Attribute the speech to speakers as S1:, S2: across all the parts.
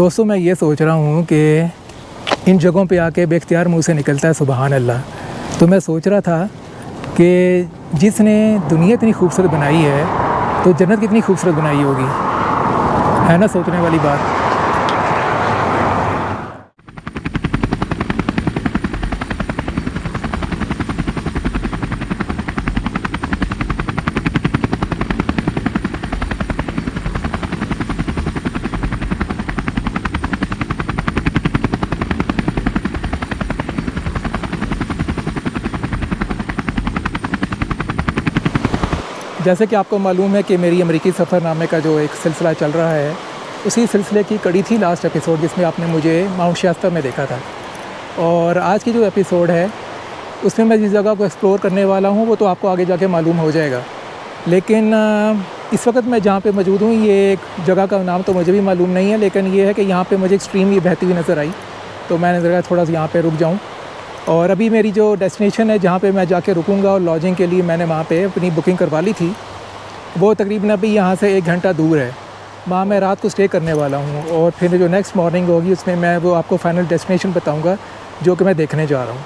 S1: दोस्तों मैं ये सोच रहा हूँ कि इन जगहों पे आके बेख्तियार मुँह से निकलता है सुबहान अल्लाह। तो मैं सोच रहा था कि जिसने दुनिया इतनी खूबसूरत बनाई है तो जन्नत कितनी खूबसूरत बनाई होगी, है ना सोचने वाली बात। जैसे कि आपको मालूम है कि मेरी अमेरिकी सफ़रनामे का जो एक सिलसिला चल रहा है, उसी सिलसिले की कड़ी थी लास्ट एपिसोड जिसमें आपने मुझे माउंट शास्ता में देखा था। और आज की जो एपिसोड है उसमें मैं जिस जगह को एक्सप्लोर करने वाला हूँ वो तो आपको आगे जाके मालूम हो जाएगा। लेकिन इस वक्त मैं जहाँ पे मौजूद हूँ, ये एक जगह का नाम तो मुझे भी मालूम नहीं है, लेकिन ये है कि यहाँ पे मुझे एक्सट्रीमली बहती हुई नज़र आई, तो मैंने ज़रा थोड़ा सा यहाँ पे रुक जाऊँ। और अभी मेरी जो डेस्टिनेशन है जहाँ पे मैं जाके रुकूँगा, और लॉजिंग के लिए मैंने वहाँ पे अपनी बुकिंग करवा ली थी, वो तकरीबन अभी यहाँ से 1 घंटा दूर है। वहाँ मैं रात को स्टे करने वाला हूँ और फिर जो नेक्स्ट मॉर्निंग होगी उसमें मैं वो आपको फ़ाइनल डेस्टिनेशन बताऊँगा जो कि मैं देखने जा रहा हूँ।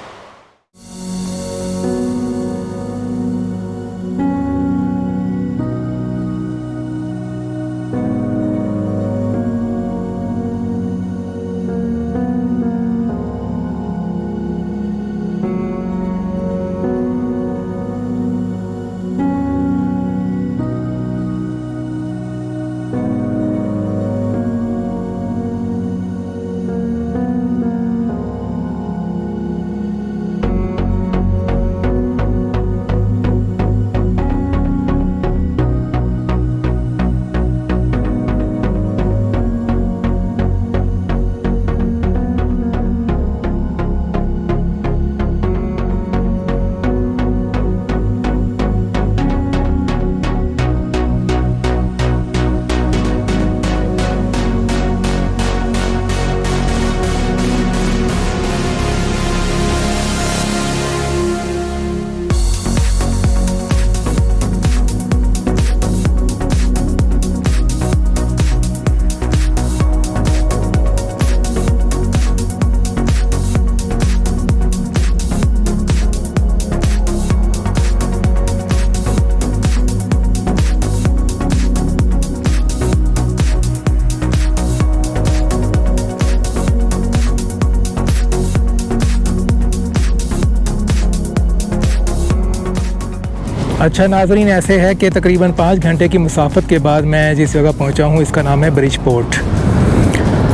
S1: अच्छा नाज़रीन, ऐसे है कि तकरीबन 5 घंटे की मुसाफत के बाद मैं जिस जगह पहुंचा हूं इसका नाम है ब्रिजपोर्ट।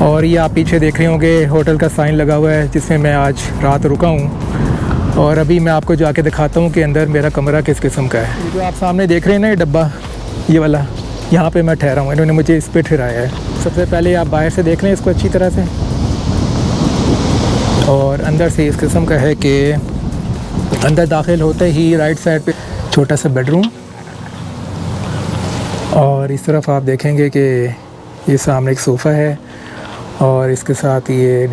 S1: और ये आप पीछे देख रहे होंगे होटल का साइन लगा हुआ है जिसमें मैं आज रात रुका हूं। और अभी मैं आपको जाके दिखाता हूं कि अंदर मेरा कमरा किस किस्म का है। जो आप सामने देख रहे हैं ना ये डब्बा, ये वाला, यहाँ पर मैं ठहरा हूँ, इन्होंने मुझे इस पर ठहराया है। सबसे पहले आप बाहर से देख लें इसको अच्छी तरह से, और अंदर से इस किस्म का है कि अंदर दाखिल होते ही राइट साइड पे छोटा सा बेडरूम, और इस तरफ आप देखेंगे कि ये सामने एक सोफ़ा है और इसके साथ ये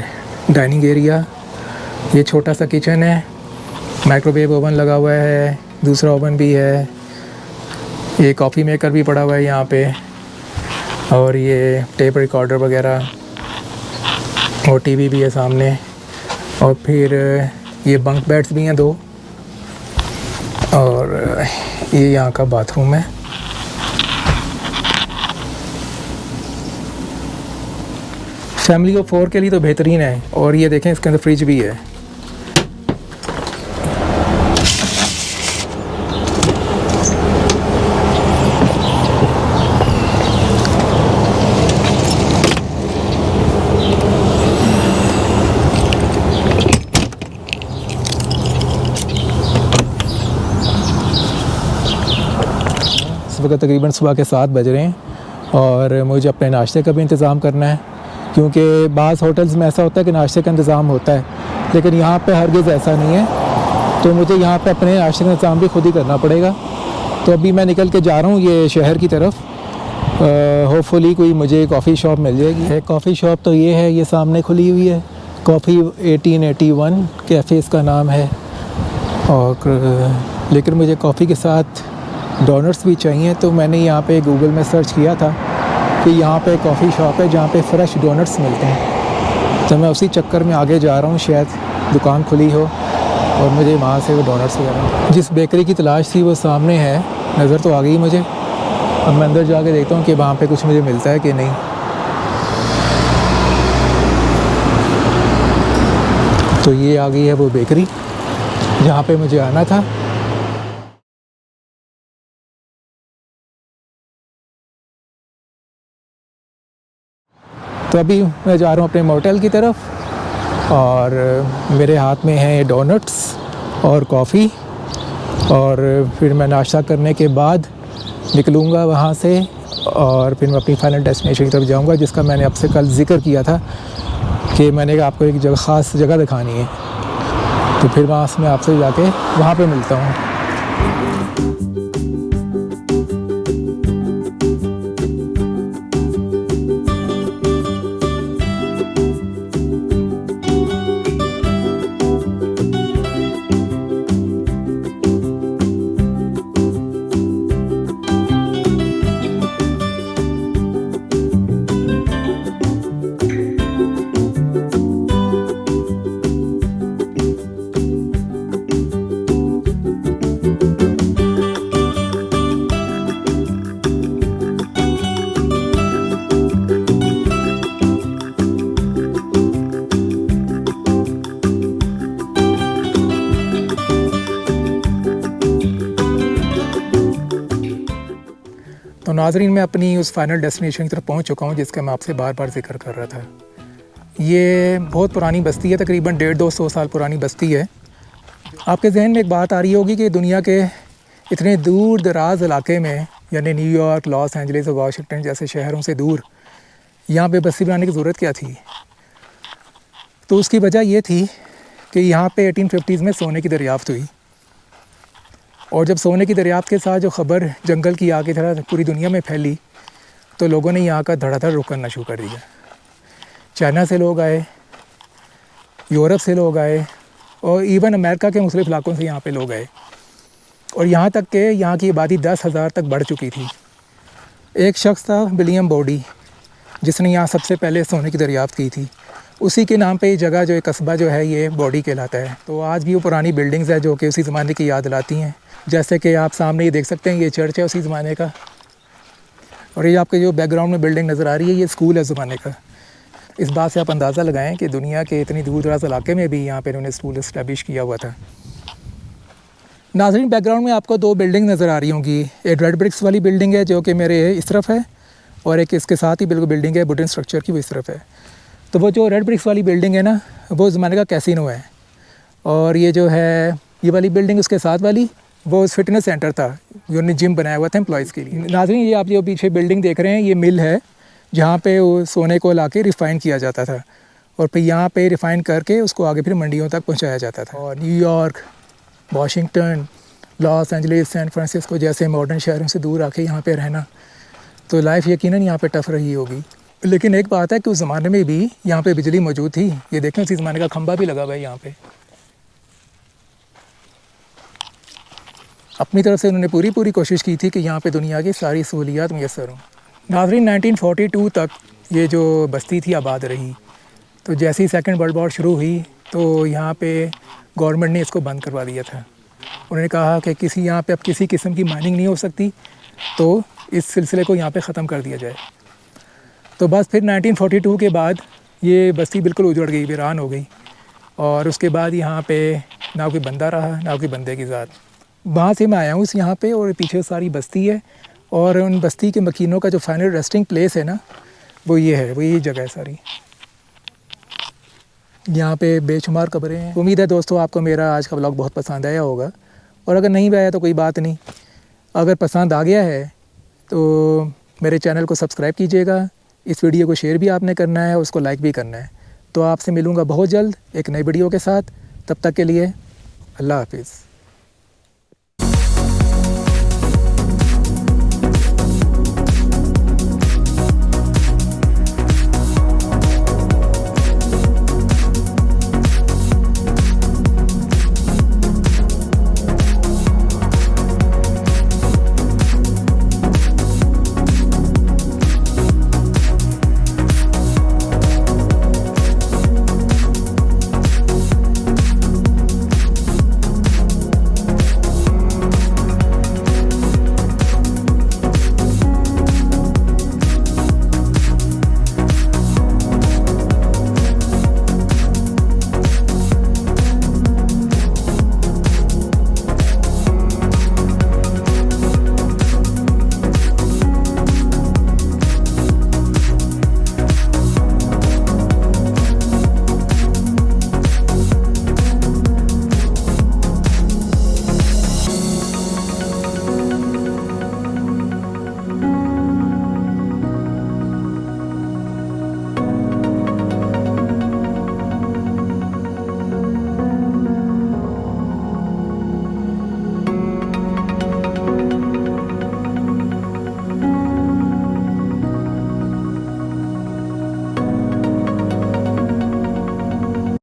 S1: डाइनिंग एरिया, ये छोटा सा किचन है, माइक्रोवेव ओवन लगा हुआ है, दूसरा ओवन भी है, ये कॉफ़ी मेकर भी पड़ा हुआ है यहाँ पे, और ये टेप रिकॉर्डर वगैरह और टीवी भी है सामने, और फिर ये बंक बेड्स भी हैं 2, और ये यहाँ का बाथरूम है। फैमिली ऑफ 4 के लिए तो बेहतरीन है। और ये देखें इसके अंदर फ्रिज भी है। इस वक्त तकरीबन सुबह के 7 बज रहे हैं और मुझे अपने नाश्ते का भी इंतज़ाम करना है, क्योंकि बाज़ होटल्स में ऐसा होता है कि नाश्ते का इंतज़ाम होता है, लेकिन यहाँ पे हरगिज़ ऐसा नहीं है। तो मुझे यहाँ पे अपने नाश्ते का इंतज़ाम भी खुद ही करना पड़ेगा। तो अभी मैं निकल के जा रहा हूँ ये शहर की तरफ। होपफुली कोई मुझे कॉफ़ी शॉप मिल जाएगी। एक कॉफ़ी शॉप तो ये है, ये सामने खुली हुई है, कॉफ़ी 1881 कैफ़े इसका नाम है। और लेकिन मुझे कॉफ़ी के साथ डोनट्स भी चाहिए, तो मैंने यहाँ पे गूगल में सर्च किया था कि यहाँ पे कॉफ़ी शॉप है जहाँ पे फ़्रेश डोनट्स मिलते हैं। तो मैं उसी चक्कर में आगे जा रहा हूँ, शायद दुकान खुली हो और मुझे वहाँ से वो डोनट्स वगैरह, जिस बेकरी की तलाश थी वो सामने है, नज़र तो आ गई मुझे। अब मैं अंदर जाके देखता हूँ कि वहाँ पे कुछ मुझे मिलता है कि नहीं। तो ये आ गई है वो बेकरी जहाँ पे मुझे आना था। तो अभी मैं जा रहा हूँ अपने मोटेल की तरफ और मेरे हाथ में है डोनट्स और कॉफ़ी, और फिर मैं नाश्ता करने के बाद निकलूँगा वहाँ से और फिर मैं अपनी फाइनल डेस्टिनेशन की तरफ जाऊँगा, जिसका मैंने आपसे कल जिक्र किया था कि मैंने आपको एक जगह ख़ास जगह दिखानी है। तो फिर वहाँ से मैं आपसे जाके वहाँ पे मिलता हूँ। तो नाज़रीन, मैं अपनी उस फाइनल डेस्टिनेशन की तरफ पहुंच चुका हूं जिसका मैं आपसे बार बार जिक्र कर रहा था। ये बहुत पुरानी बस्ती है, तकरीबन 150-200 साल पुरानी बस्ती है। आपके जहन में एक बात आ रही होगी कि दुनिया के इतने दूर दराज इलाके में, यानी न्यूयॉर्क, लॉस एंजलिस और वाशिंगटन जैसे शहरों से दूर, यहाँ पे बस्ती बनाने की ज़रूरत क्या थी? तो उसकी वजह ये थी कि यहाँ पे 1850s में सोने की दरियाफ़्त हुई, और जब सोने की दरियाफ़्त के साथ जो ख़बर जंगल की आग की तरह पूरी दुनिया में फैली, तो लोगों ने यहाँ का धड़ाधड़ रुख करना शुरू कर दिया। चाइना से लोग आए, यूरोप से लोग आए, और इवन अमेरिका के मुख्तलिफ़ इलाकों से यहाँ पे लोग आए, और यहाँ तक कि यहाँ की आबादी 10,000 तक बढ़ चुकी थी। एक शख्स था विलियम बॉडी, जिसने यहाँ सबसे पहले सोने की दरियाफ़्त की थी। उसी के नाम पे ये जगह जो है, कस्बा जो है, ये बॉडी कहलाता है। तो आज भी वो पुरानी बिल्डिंग्स है जो कि उसी ज़माने की याद दिलाती हैं। जैसे कि आप सामने ये देख सकते हैं, ये चर्च है उसी ज़माने का, और ये आपके जो बैकग्राउंड में बिल्डिंग नज़र आ रही है, ये स्कूल है ज़माने का। इस बात से आप अंदाज़ा लगाएं कि दुनिया के इतनी दूर दराज इलाके में भी यहाँ पर उन्होंने स्कूल इस्टेब्लिश किया हुआ था। नाज़रीन, बैकग्राउंड में आपको दो बिल्डिंग नज़र आ रही होंगी। एक रेड ब्रिक्स वाली बिल्डिंग है जो कि मेरे इस तरफ है, और एक इसके साथ ही बिल्कुल बिल्डिंग है वुडन स्ट्रक्चर की, वो इस तरफ है। तो वो जो रेड ब्रिक्स वाली बिल्डिंग है ना, वो ज़माने का कैसीनो है, और ये जो है ये वाली बिल्डिंग उसके साथ वाली, वो फिटनेस सेंटर था, उन्होंने जिम बनाया हुआ था एम्प्लॉयज़ के लिए। नाज़रीन, ये आप जो पीछे बिल्डिंग देख रहे हैं, ये मिल है जहाँ पे वो सोने को लाके रिफ़ाइन किया जाता था, और फिर यहाँ पे रिफ़ाइन करके उसको आगे फिर मंडियों तक पहुँचाया जाता था। और New York, Washington, Los Angeles, San Francisco जैसे मॉडर्न शहरों से दूर आके यहाँ पे रहना, तो लाइफ यकीनन यहाँ पे टफ़ रही होगी। लेकिन एक बात है कि उस ज़माने में भी यहाँ पे बिजली मौजूद थी। ये देखें, उसी ज़माने का खंबा भी लगा हुआ है यहाँ पे। अपनी तरफ से उन्होंने पूरी कोशिश की थी कि यहाँ पे दुनिया की सारी सहूलियात मुयस्सर हों। नाज़रीन, 1942 तक ये जो बस्ती थी आबाद रही। तो जैसे ही सेकंड वर्ल्ड वॉर शुरू हुई तो यहाँ पे गवर्नमेंट ने इसको बंद करवा दिया था। उन्होंने कहा कि यहाँ पे अब किसी किस्म की माइनिंग नहीं हो सकती, तो इस सिलसिले को यहाँ पे ख़त्म कर दिया जाए। तो बस फिर 1942 के बाद ये बस्ती बिल्कुल उजड़ गई, वीरान हो गई, और उसके बाद यहाँ पे ना कोई बंदा रहा, ना कोई बंदे की ज़ात। वहाँ से मैं आया हूँ यहाँ पे, और पीछे सारी बस्ती है, और उन बस्ती के मकीनों का जो फाइनल रेस्टिंग प्लेस है ना, वो ये है, वो यही जगह है सारी। यहाँ पे बेशुमार कब्रें हैं। उम्मीद है दोस्तों आपको मेरा आज का व्लॉग बहुत पसंद आया होगा, और अगर नहीं भी आया तो कोई बात नहीं, अगर पसंद आ गया है तो मेरे चैनल को सब्सक्राइब कीजिएगा। इस वीडियो को शेयर भी आपने करना है, उसको लाइक भी करना है। तो आपसे मिलूँगा बहुत जल्द एक नई वीडियो के साथ। तब तक के लिए अल्लाह हाफिज़।